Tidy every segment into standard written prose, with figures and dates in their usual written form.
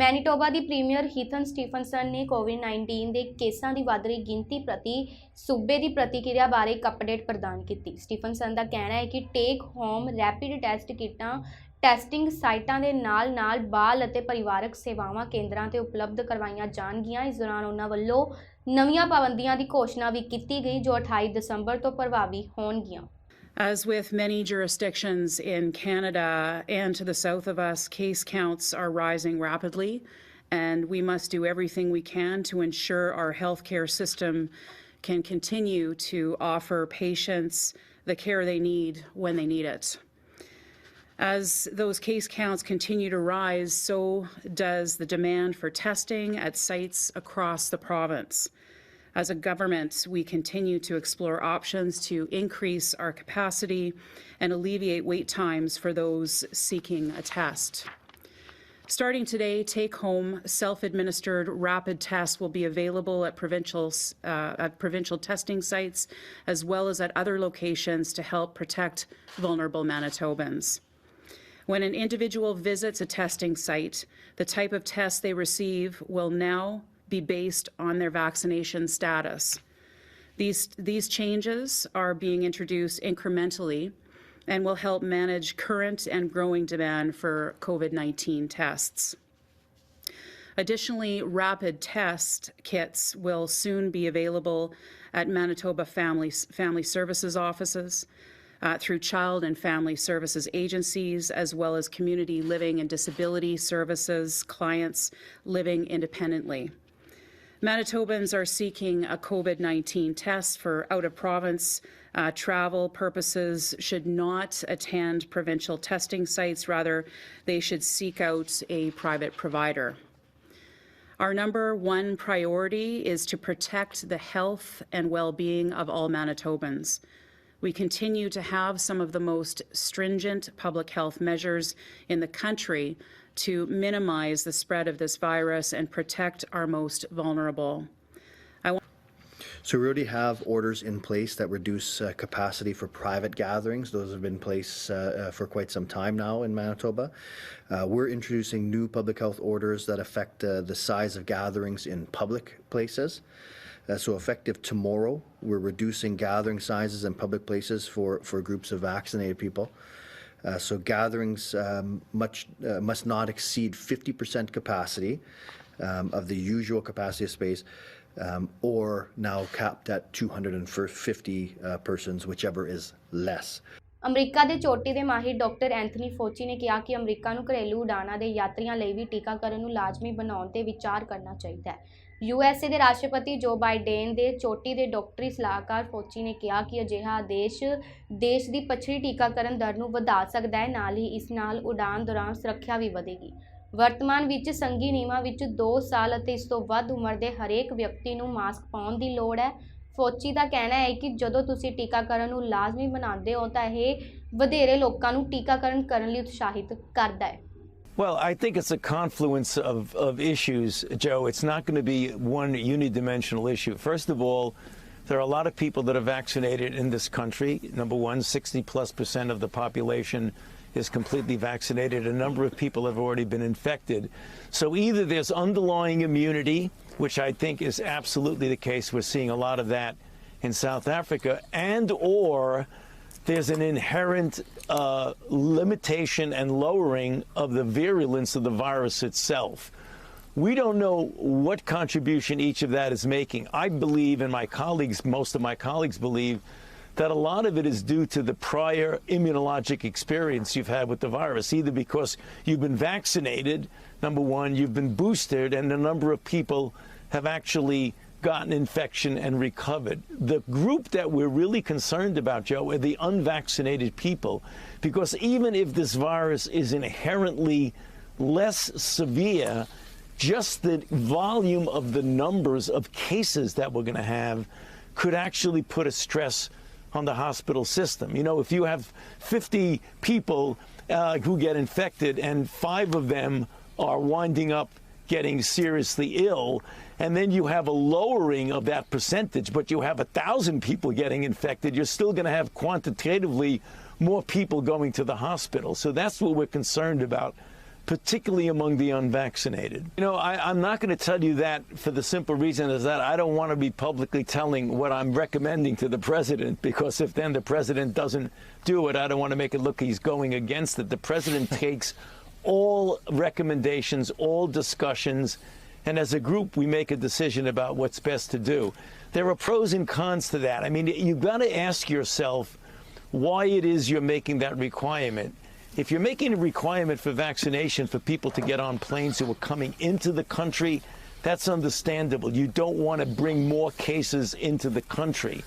Manitoba ਦੀ premier ਹੀਥਨ Stephenson ਨੇ ਕੋਵਿਡ-19 ਦੇ ਕੇਸਾਂ ਦੀ ਵੱਧ ਰਹੀ ਗਿਣਤੀ ਪ੍ਰਤੀ ਸੂਬੇ ਦੀ ਪ੍ਰਤੀਕਿਰਿਆ ਬਾਰੇ ਇੱਕ ਅਪਡੇਟ ਪ੍ਰਦਾਨ ਕੀਤੀ। ਸਟੀਫਨਸਨ ਦਾ ਕਹਿਣਾ ਹੈ ਕਿ ਟੇਕ ਹੋਮ ਰੈਪਿਡ ਟੈਸਟ ਕਿੱਟਾਂ ਟੈਸਟਿੰਗ ਸਾਈਟਾਂ ਦੇ ਨਾਲ-ਨਾਲ ਬਾਲ ਅਤੇ ਪਰਿਵਾਰਕ ਸੇਵਾਵਾਂ ਕੇਂਦਰਾਂ ਤੇ ਉਪਲਬਧ ਕਰਵਾਈਆਂ ਜਾਣਗੀਆਂ। ਇਸ ਦੌਰਾਨ ਉਹਨਾਂ ਵੱਲੋਂ ਨਵੀਆਂ ਪਾਬੰਦੀਆਂ ਦੀ ਘੋਸ਼ਣਾ ਵੀ ਕੀਤੀ ਗਈ ਜੋ 28 ਦਸੰਬਰ ਤੋਂ ਪ੍ਰਭਾਵੀ ਹੋਣਗੀਆਂ। As with many jurisdictions in Canada and to the south of us, case counts are rising rapidly, and we must do everything we can to ensure our healthcare system can continue to offer patients the care they need when they need it. As those case counts continue to rise, so does the demand for testing at sites across the province. As a government, we continue to explore options to increase our capacity and alleviate wait times for those seeking a test. Starting today, take-home self-administered rapid tests will be available at provincial testing sites as well as at other locations to help protect vulnerable Manitobans. When an individual visits a testing site, the type of test they receive will now be based on their vaccination status. These changes are being introduced incrementally and will help manage current and growing demand for COVID-19 tests. Additionally, rapid test kits will soon be available at Manitoba Family Services offices, through child and family services agencies, as well as community living and disability services clients living independently. Manitobans are seeking a COVID-19 test for out-of-province travel purposes should not attend provincial testing sites. Rather, they should seek out a private provider. Our number one priority is to protect the health and well-being of all Manitobans. We continue to have some of the most stringent public health measures in the country to minimize the spread of this virus and protect our most vulnerable. So we already have orders in place that reduce capacity for private gatherings. Those have been in place for quite some time now in Manitoba. We're introducing new public health orders that affect the size of gatherings in public places. So effective tomorrow, we're reducing gathering sizes in public places for groups of vaccinated people. So gatherings must not exceed 50% capacity of the usual capacity of space, or now capped at 250 persons, whichever is less. America ਦੇ ਚੋਟੀ ਦੇ ਮਾਹਿਰ doctor Anthony ਫੌਚੀ ਨੇ ਕਿਹਾ ਕਿ America ਨੂੰ ਘਰੇਲੂ ਉਡਾਣਾਂ ਦੇ ਯਾਤਰੀਆਂ ਲਈ ਵੀ ਟੀਕਾਕਰਨ ਨੂੰ ਲਾਜ਼ਮੀ ਬਣਾਉਣ ਤੇ ਵਿਚਾਰ ਕਰਨਾ ਚਾਹੀਦਾ ਹੈ। USA ਦੇ ਰਾਸ਼ਟਰਪਤੀ ਜੋ ਬਾਈਡਨ ਦੇ ਚੋਟੀ ਦੇ ਡਾਕਟਰੀ ਸਲਾਹਕਾਰ ਫੌਚੀ ਨੇ ਕਿਹਾ ਕਿ ਅਜਿਹਾ ਆਦੇਸ਼ ਦੇਸ਼ ਦੀ ਪਛੜੀ ਟੀਕਾਕਰਨ ਦਰ ਨੂੰ ਵਧਾ ਸਕਦਾ ਹੈ, ਨਾਲ ਹੀ ਇਸ ਨਾਲ ਉਡਾਣ ਦੌਰਾਨ ਸੁਰੱਖਿਆ ਵੀ ਵਧੇਗੀ। ਵਰਤਮਾਨ ਵਿੱਚ ਸੰਘੀ ਨਿਯਮਾਂ ਵਿੱਚ 2 ਸਾਲ ਅਤੇ ਇਸ ਤੋਂ ਵੱਧ ਉਮਰ ਦੇ ਹਰੇਕ ਵਿਅਕਤੀ ਨੂੰ ਮਾਸਕ ਪਾਉਣ ਦੀ ਲੋੜ ਹੈ। ਫੌਚੀ ਦਾ ਕਹਿਣਾ ਹੈ ਕਿ ਜਦੋਂ ਤੁਸੀਂ ਟੀਕਾਕਰਨ ਨੂੰ ਲਾਜ਼ਮੀ ਬਣਾਉਂਦੇ ਹੋ ਤਾਂ ਇਹ ਵਧੇਰੇ ਲੋਕਾਂ ਨੂੰ ਟੀਕਾਕਰਨ ਕਰਨ ਲਈ ਉਤਸ਼ਾਹਿਤ ਕਰਦਾ ਹੈ। Well, I think it's a confluence of issues, Joe. It's not going to be one unidimensional issue. First of all, there are a lot of people that are vaccinated in this country. Number one, 60+% of the population is completely vaccinated. A number of people have already been infected. So either there's underlying immunity, which I think is absolutely the case. We're seeing a lot of that in South Africa, and or there's an inherent limitation and lowering of the virulence of the virus itself. We don't know what contribution each of that is making. I believe, and most of my colleagues believe, that a lot of it is due to the prior immunologic experience you've had with the virus, either because you've been vaccinated, number one, you've been boosted, and a number of people have actually gotten infection and recovered. The group that we're really concerned about, Joe, are the unvaccinated people, because even if this virus is inherently less severe, just the volume of the numbers of cases that we're going to have could actually put a stress on the hospital system. You know, if you have 50 people who get infected and 5 of them are winding up getting seriously ill, and then you have a lowering of that percentage, but you have 1,000 people getting infected, you're still going to have quantitatively more people going to the hospital. So that's what we're concerned about particularly among the unvaccinated. You know, I'm not going to tell you that for the simple reason is that I don't want to be publicly telling what I'm recommending to the president, because if then the president doesn't do it, I don't want to make it look he's going against it. The president takes all recommendations, all discussions, and as a group, we make a decision about what's best to do. There are pros and cons to that. I mean, you've got to ask yourself why it is you're making that requirement. If you're making a requirement for vaccination for people to get on planes who are coming into the country, that's understandable. You don't want to bring more cases into the country.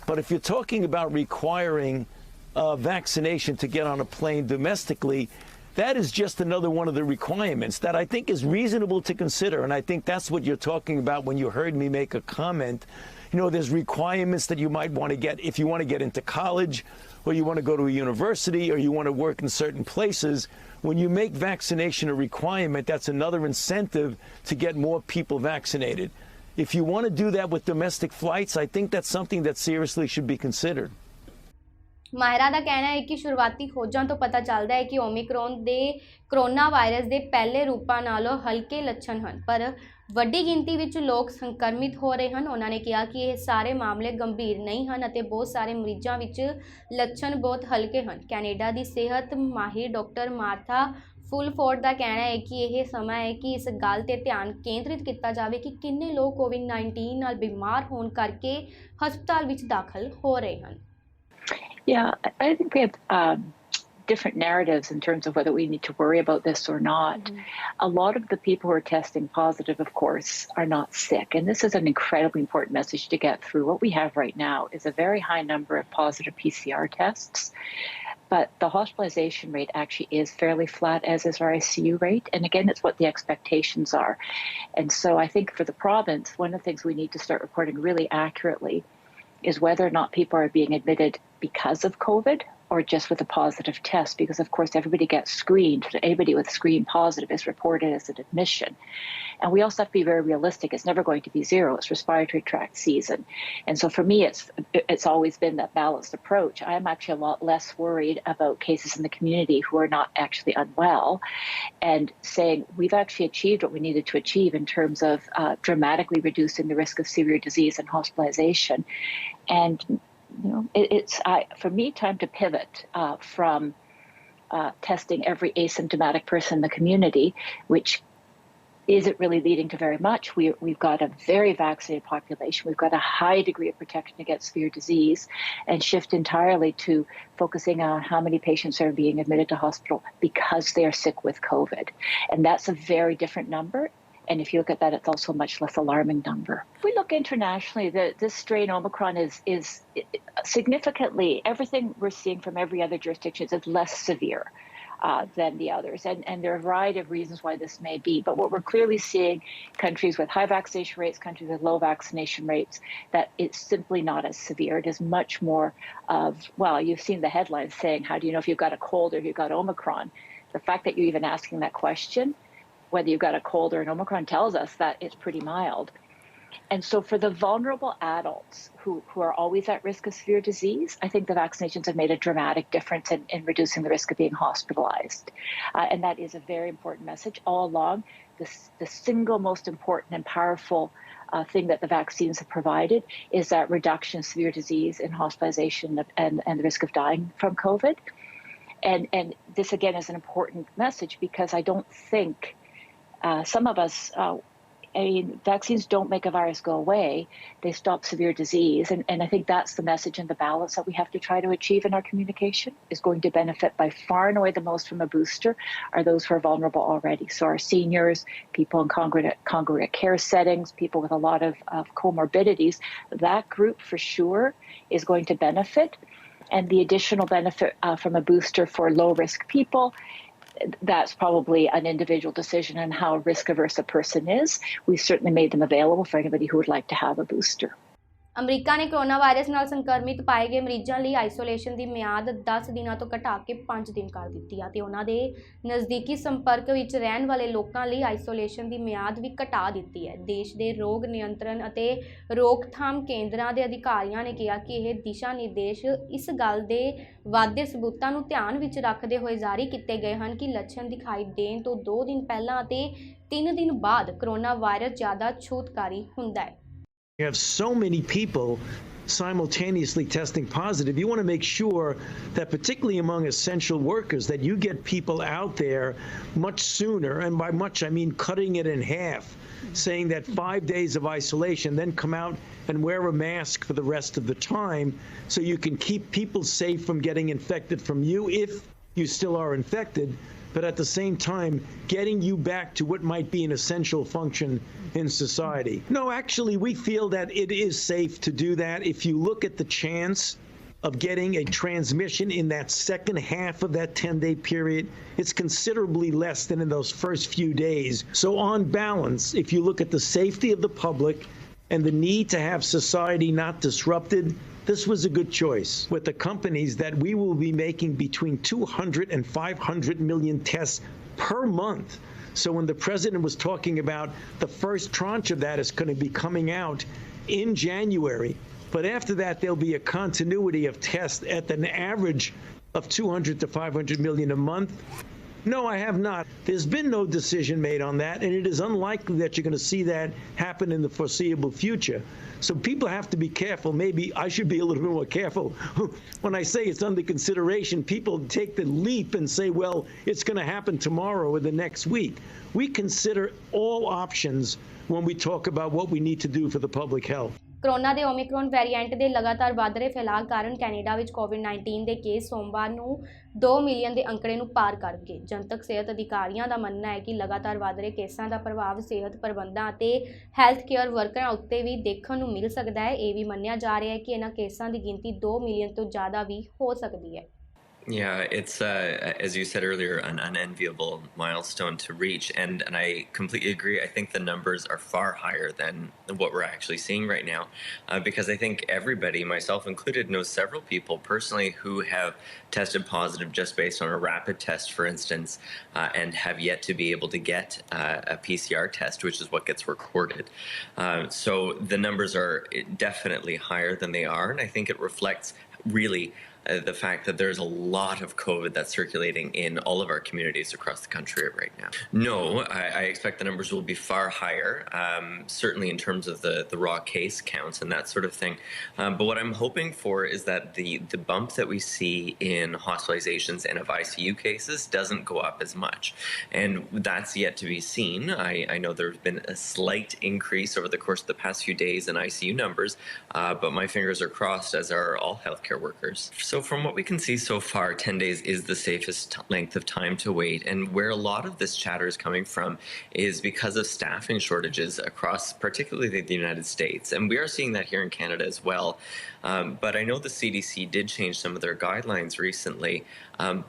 But if you're talking about requiring vaccination to get on a plane domestically, that is just another one of the requirements that I think is reasonable to consider. And I think that's what you're talking about when you heard me make a comment. You know, there's requirements that you might want to get if you want to get into college, or you want to go to a university, or you want to work in certain places. When you make vaccination a requirement, that's another incentive to get more people vaccinated. If you want to do that with domestic flights, I think that's something that seriously should be considered. ਮਾਹਿਰਾਂ ਦਾ ਕਹਿਣਾ ਹੈ ਕਿ ਸ਼ੁਰੂਆਤੀ ਖੋਜਾਂ ਤੋਂ ਪਤਾ ਚੱਲਦਾ ਹੈ ਕਿ ਓਮਿਕਰੋਨ ਦੇ ਕਰੋਨਾ ਵਾਇਰਸ ਦੇ ਪਹਿਲੇ ਰੂਪਾਂ ਨਾਲੋਂ ਹਲਕੇ ਲੱਛਣ ਹਨ, ਪਰ ਵੱਡੀ ਗਿਣਤੀ ਵਿੱਚ ਲੋਕ ਸੰਕਰਮਿਤ ਹੋ ਰਹੇ ਹਨ। ਉਹਨਾਂ ਨੇ ਕਿਹਾ ਕਿ ਇਹ ਸਾਰੇ ਮਾਮਲੇ ਗੰਭੀਰ ਨਹੀਂ ਹਨ ਅਤੇ ਬਹੁਤ ਸਾਰੇ ਮਰੀਜ਼ਾਂ ਵਿੱਚ ਲੱਛਣ ਬਹੁਤ ਹਲਕੇ ਹਨ। ਕੈਨੇਡਾ ਦੀ ਸਿਹਤ ਮਾਹਿਰ ਡਾਕਟਰ ਮਾਰਥਾ ਫੁਲਫੋਰਡ ਦਾ ਕਹਿਣਾ ਹੈ ਕਿ ਇਹ ਸਮਾਂ ਹੈ ਕਿ ਇਸ ਗੱਲ 'ਤੇ ਧਿਆਨ ਕੇਂਦਰਿਤ ਕੀਤਾ ਜਾਵੇ ਕਿ ਕਿੰਨੇ ਲੋਕ ਕੋਵਿਡ-19 ਨਾਲ ਬਿਮਾਰ ਹੋਣ ਕਰਕੇ ਹਸਪਤਾਲ ਵਿੱਚ ਦਾਖਲ ਹੋ ਰਹੇ ਹਨ। Yeah, I think we have different narratives in terms of whether we need to worry about this or not. A lot of the people who are testing positive, of course, are not sick. And this is an incredibly important message to get through. What we have right now is a very high number of positive PCR tests. But the hospitalization rate actually is fairly flat, as is our ICU rate. And again, it's what the expectations are. And so I think for the province, one of the things we need to start reporting really accurately is whether or not people are being admitted because of COVID or just with a positive test, because of course everybody gets screened. Anybody with screen positive is reported as an admission. And we also have to be very realistic. It's never going to be zero. It's respiratory tract season. And so for me, it's always been that balanced approach. I'm actually a lot less worried about cases in the community who are not actually unwell, and saying we've actually achieved what we needed to achieve in terms of dramatically reducing the risk of severe disease and hospitalization. And you know, it's for me time to pivot from testing every asymptomatic person in the community, which isn't really leading to very much. We've got a very vaccinated population. We've got a high degree of protection against severe disease, and shift entirely to focusing on how many patients are being admitted to hospital because they are sick with COVID. And that's a very different number. And if you look at that, it's also a much less alarming number. If we look internationally, this strain Omicron is significantly, everything we're seeing from every other jurisdiction is less severe than the others. And there are a variety of reasons why this may be. But what we're clearly seeing, countries with high vaccination rates, countries with low vaccination rates, that it's simply not as severe. It is much more of, well, you've seen the headlines saying, how do you know if you've got a cold or if you've got Omicron? The fact that you're even asking that question, whether you've got a cold or an Omicron, tells us that it's pretty mild. And so for the vulnerable adults who are always at risk of severe disease, I think the vaccinations have made a dramatic difference in reducing the risk of being hospitalized. And that is a very important message all along. The single most important and powerful thing that the vaccines have provided is that reduction of severe disease and hospitalization and the risk of dying from COVID. And this, again, is an important message because I don't think some of us, vaccines don't make a virus go away. They stop severe disease. And I think that's the message and the balance that we have to try to achieve in our communication. Is going to benefit by far and away the most from a booster are those who are vulnerable already. So our seniors, people in congregate care settings, people with a lot of comorbidities, that group for sure is going to benefit. And the additional benefit from a booster for low-risk people, that's probably an individual decision on how risk-averse a person is. We've certainly made them available for anybody who would like to have a booster. America ਨੇ corona virus ਨਾਲ ਸੰਕਰਮਿਤ ਪਾਏ ਗਏ ਮਰੀਜ਼ਾਂ ਲਈ isolation ਦੀ ਮਿਆਦ 10 ਦਿਨਾਂ ਤੋਂ ਘਟਾ ਕੇ 5 ਦਿਨ ਕਰ ਦਿੱਤੀ ਹੈ ਤੇ ਉਹਨਾਂ ਦੇ ਨਜ਼ਦੀਕੀ ਸੰਪਰਕ ਵਿੱਚ ਰਹਿਣ ਵਾਲੇ ਲੋਕਾਂ ਲਈ ਆਈਸੋਲੇਸ਼ਨ ਦੀ ਮਿਆਦ ਵੀ ਘਟਾ ਦਿੱਤੀ ਹੈ। ਦੇਸ਼ ਦੇ ਰੋਗ ਨਿਯੰਤਰਣ ਅਤੇ ਰੋਕਥਾਮ ਕੇਂਦਰਾਂ ਦੇ ਅਧਿਕਾਰੀਆਂ ਨੇ ਕਿਹਾ ਕਿ ਇਹ ਦਿਸ਼ਾ ਨਿਰਦੇਸ਼ ਇਸ ਗੱਲ ਦੇ ਵਾਧੇ ਸਬੂਤਾਂ ਨੂੰ ਧਿਆਨ ਵਿੱਚ ਰੱਖਦੇ ਹੋਏ ਜਾਰੀ ਕੀਤੇ ਗਏ ਹਨ ਕਿ ਲੱਛਣ ਦਿਖਾਈ ਦੇਣ ਤੋਂ 2 ਦਿਨ ਪਹਿਲਾਂ ਅਤੇ 3 ਦਿਨ ਬਾਅਦ ਕੋਰੋਨਾ ਵਾਇਰਸ ਜ਼ਿਆਦਾ ਛੂਤਕਾਰੀ ਹੁੰਦਾ ਹੈ। You have so many people simultaneously testing positive. You want to make sure that, particularly among essential workers, that you get people out there much sooner. And by much, I mean cutting it in half, saying that 5 days of isolation, then come out and wear a mask for the rest of the time so you can keep people safe from getting infected from you if you still are infected, but at the same time getting you back to what might be an essential function in society. No, actually, we feel that it is safe to do that. If you look at the chance of getting a transmission in that second half of that 10-day period, it's considerably less than in those first few days. So on balance, if you look at the safety of the public and the need to have society not disrupted, this was a good choice. With the companies that we will be making between 200 and 500 million tests per month. So when the president was talking about the first tranche of that is going to be coming out in January, but after that there'll be a continuity of tests at an average of 200 to 500 million a month. No, I have not. There's been no decision made on that, and it is unlikely that you're going to see that happen in the foreseeable future. So people have to be careful. Maybe I should be a little bit more careful. When I say it's under consideration, people take the leap and say, well, it's going to happen tomorrow or the next week. We consider all options when we talk about what we need to do for the public health. Corona ਦੇ Omicron variant ਦੇ ਲਗਾਤਾਰ ਵਧ ਰਹੇ ਫੈਲਾਅ ਕਾਰਨ Canada ਵਿੱਚ ਕੋਵਿਡ-19 ਦੇ case ਸੋਮਵਾਰ ਨੂੰ 2 ਮਿਲੀਅਨ ਦੇ ਅੰਕੜੇ ਨੂੰ ਪਾਰ ਕਰ ਗਏ। ਜਨਤਕ ਸਿਹਤ ਅਧਿਕਾਰੀਆਂ ਦਾ ਮੰਨਣਾ ਹੈ ਕਿ ਲਗਾਤਾਰ ਵਧ ਰਹੇ ਕੇਸਾਂ ਦਾ ਪ੍ਰਭਾਵ ਸਿਹਤ ਪ੍ਰਬੰਧਾਂ ਅਤੇ ਹੈਲਥ ਕੇਅਰ ਵਰਕਰਾਂ ਉੱਤੇ ਵੀ ਦੇਖਣ ਨੂੰ ਮਿਲ ਸਕਦਾ ਹੈ। ਇਹ ਵੀ ਮੰਨਿਆ ਜਾ ਰਿਹਾ ਹੈ ਕਿ ਇਹਨਾਂ ਕੇਸਾਂ ਦੀ ਗਿਣਤੀ 2 ਮਿਲੀਅਨ ਤੋਂ ਜ਼ਿਆਦਾ ਵੀ ਹੋ ਸਕਦੀ ਹੈ। Yeah, it's as you said earlier, an unenviable milestone to reach, and I completely agree. I think the numbers are far higher than what we're actually seeing right now, because I think everybody, myself included, knows several people personally who have tested positive just based on a rapid test, for instance, and have yet to be able to get a PCR test, which is what gets recorded. So the numbers are definitely higher than they are, and I think it reflects really the fact that there's a lot of COVID that's circulating in all of our communities across the country right now. No, I expect the numbers will be far higher, certainly in terms of the raw case counts and that sort of thing. But what I'm hoping for is that the bump that we see in hospitalizations and of ICU cases doesn't go up as much. And that's yet to be seen. I know there's been a slight increase over the course of the past few days in ICU numbers, but my fingers are crossed, as are all healthcare workers. So from what we can see so far, 10 days is the safest length of time to wait. And where a lot of this chatter is coming from is because of staffing shortages across particularly the United States. And we are seeing that here in Canada as well. But I know the CDC did change some of their guidelines recently.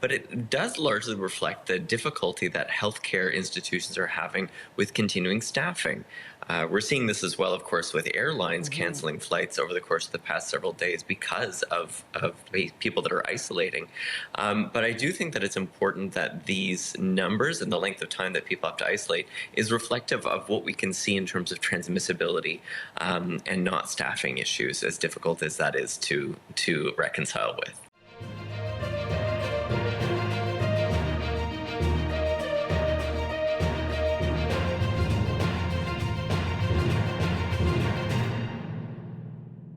But it does largely reflect the difficulty that healthcare institutions are having with continuing staffing. We're seeing this as well, of course, with airlines canceling flights over the course of the past several days because of people that are isolating. But I do think that it's important that these numbers and the length of time that people have to isolate is reflective of what we can see in terms of transmissibility and not staffing issues, as difficult as that is to reconcile with.